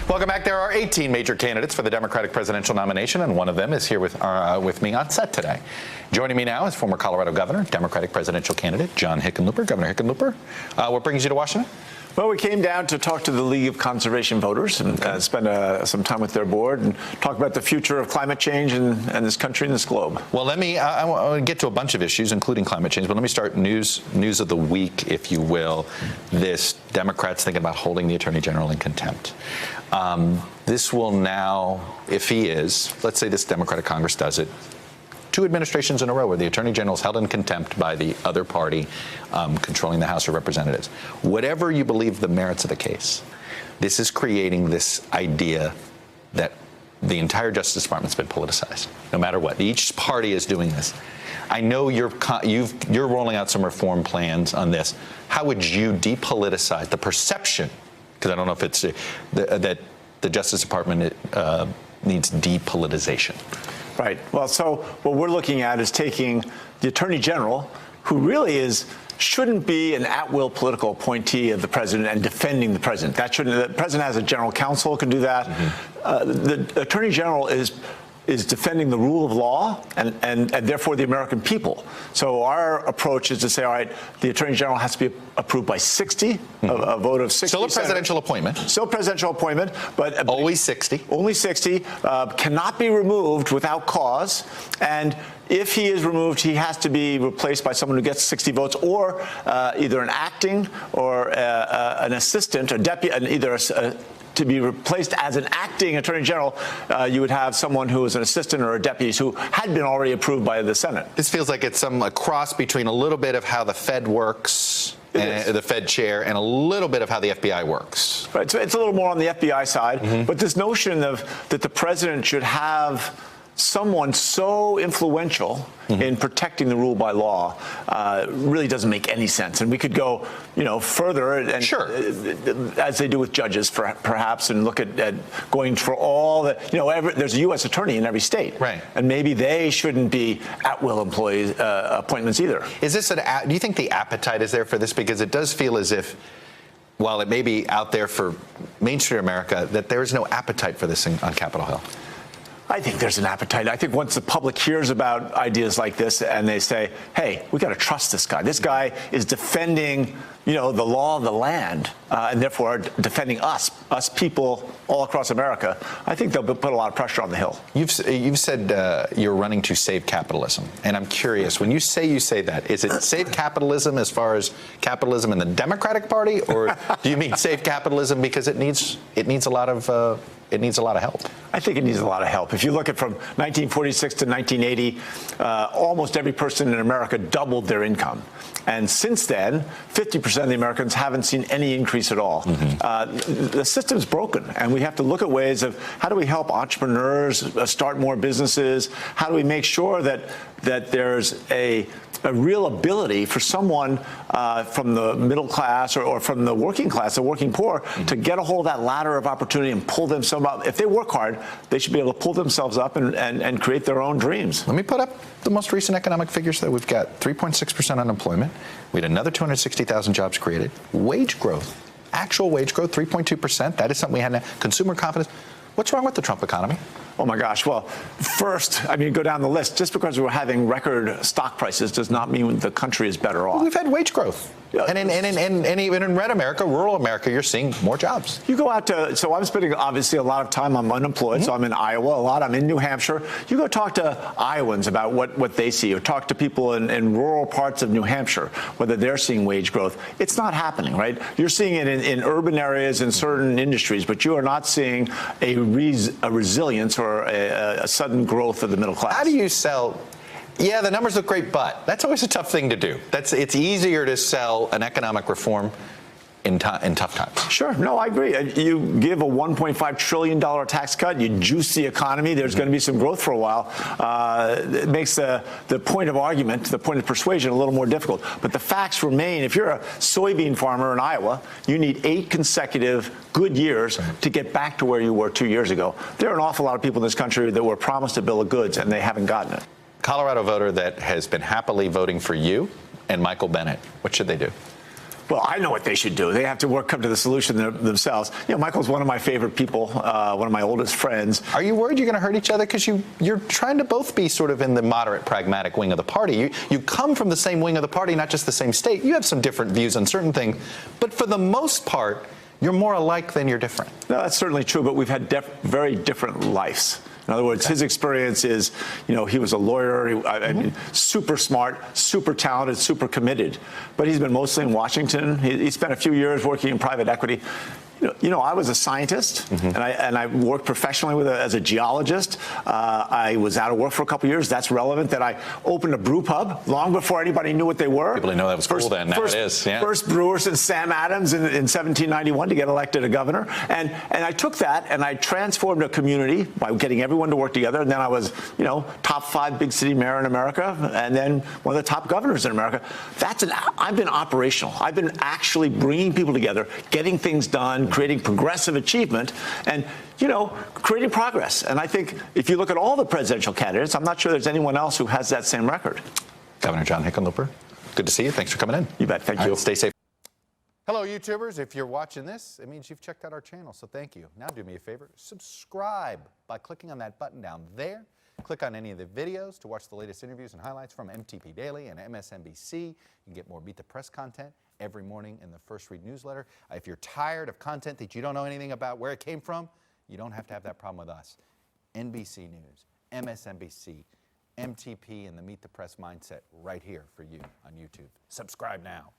Welcome back. There are 18 major candidates for the Democratic presidential nomination, and one of them is here with me on set today. Joining me now is former Colorado governor, Democratic presidential candidate John Hickenlooper. Governor Hickenlooper, what brings you to Washington? Well, we came down to talk to the League of Conservation Voters and spend some time with their board and talk about the future of climate change and this country and this globe. Well, I want to get to a bunch of issues, including climate change, but let me start news of the week, if you will. This Democrats thinking about holding the Attorney General in contempt. This will now, if he is, let's say this Democratic Congress does it, 2 administrations in a row where the Attorney General is held in contempt by the other party controlling the House of Representatives. Whatever you believe the merits of the case, this is creating this idea that the entire Justice Department's been politicized, no matter what. Each party is doing this. I know you're rolling out some reform plans on this. How would you depoliticize the perception? Because I don't know if it's that the Justice Department needs depolitization. Right. Well, so what we're looking at is taking the Attorney General, who really shouldn't be an at-will political appointee of the president and defending the president. The president has a general counsel who can do that. Mm-hmm. The Attorney General is defending the rule of law and therefore the American people. So our approach is to say, all right, the Attorney General has to be approved by 60, a vote of 60. Still a presidential appointment. Still a presidential appointment, but always 60. Only 60, cannot be removed without cause. And if he is removed, he has to be replaced by someone who gets 60 votes, or either an acting or an assistant, or deputy, to be replaced as an acting Attorney General, you would have someone who is an assistant or a deputy who had been already approved by the Senate. This feels like it's a cross between a little bit of how the Fed works, the Fed chair, and a little bit of how the FBI works. Right. So it's a little more on the FBI side, but this notion that the president should have someone so influential in protecting the rule by law really doesn't make any sense. And we could go, further and sure, as they do with judges, perhaps, and look at going for all the, there's a U.S. attorney in every state, right? And maybe they shouldn't be at-will employees appointments either. Is this do you think the appetite is there for this? Because it does feel as if, while it may be out there for Main Street America, that there is no appetite for this on Capitol Hill. I think there's an appetite. I think once the public hears about ideas like this and they say, hey, we got to trust this guy. This guy is defending, the law of the land, and therefore defending us people all across America. I think they'll put a lot of pressure on the Hill. You've said you're running to save capitalism, and I'm curious, when you say that, is it save capitalism as far as capitalism in the Democratic Party, or do you mean save capitalism because it needs a lot of help? I think it needs a lot of help. If you look at from 1946 to 1980, almost every person in America doubled their income. And since then, 50% of the Americans haven't seen any increase at all. Mm-hmm. The system's broken, and we have to look at ways of how do we help entrepreneurs start more businesses? How do we make sure that there's a real ability for someone from the middle class or from the working class, the working poor, to get a hold of that ladder of opportunity and pull themselves up. If they work hard, they should be able to pull themselves up and create their own dreams. Let me put up the most recent economic figures that we've got. 3.6% unemployment. We had another 260,000 jobs created. Wage growth, actual wage growth, 3.2%. That is something we had now. Consumer confidence. What's wrong with the Trump economy? Oh, my gosh. Well, first, go down the list. Just because we're having record stock prices does not mean the country is better off. Well, we've had wage growth. And even in red America, rural America, you're seeing more jobs. You go out so I'm spending obviously a lot of time, I'm unemployed, so I'm in Iowa a lot, I'm in New Hampshire. You go talk to Iowans about what they see, or talk to people in rural parts of New Hampshire, whether they're seeing wage growth. It's not happening, right? You're seeing it in urban areas, in certain industries, but you are not seeing a resilience or a sudden growth of the middle class. How do you sell? Yeah, the numbers look great, but that's always a tough thing to do. It's easier to sell an economic reform in tough times. Sure. No, I agree. You give a $1.5 trillion tax cut, you juice the economy, there's going to be some growth for a while. It makes the point of argument, the point of persuasion a little more difficult. But the facts remain. If you're a soybean farmer in Iowa, you need 8 consecutive good years to get back to where you were 2 years ago. There are an awful lot of people in this country that were promised a bill of goods, and they haven't gotten it. Colorado voter that has been happily voting for you and Michael Bennet, what should they do? Well, I know what they should do. They have to come to the solution themselves. You know, Michael's one of my favorite people, one of my oldest friends. Are you worried you're going to hurt each other? Because you're trying to both be sort of in the moderate, pragmatic wing of the party. You come from the same wing of the party, not just the same state. You have some different views on certain things. But for the most part, you're more alike than you're different. No, that's certainly true, but we've had very different lives. In other words, his experience is, you know, he was a lawyer, super smart, super talented, super committed. But he's been mostly in Washington. He spent a few years working in private equity. You know, I was a scientist, and I worked professionally as a geologist. I was out of work for a couple of years. That's relevant. That I opened a brew pub long before anybody knew what they were. People didn't know that was cool then. Now it is. Yeah. First brewer since Sam Adams in 1791 to get elected a governor. And I took that and I transformed a community by getting everyone to work together. And then I was, you know, top 5 big city mayor in America, and then one of the top governors in America. I've been operational. I've been actually bringing people together, getting things done, creating progressive achievement, and, you know, creating progress. And I think if you look at all the presidential candidates, I'm not sure there's anyone else who has that same record. Governor John Hickenlooper, good to see you. Thanks for coming in. You bet. Thank you. Right, stay safe. Hello, YouTubers. If you're watching this, it means you've checked out our channel, so thank you. Now do me a favor, subscribe by clicking on that button down there. Click on any of the videos to watch the latest interviews and highlights from MTP Daily and MSNBC. You can get more Meet the Press content every morning in the First Read newsletter. If you're tired of content that you don't know anything about where it came from, you don't have to have that problem with us. NBC News, MSNBC, MTP, and the Meet the Press mindset right here for you on YouTube. Subscribe now.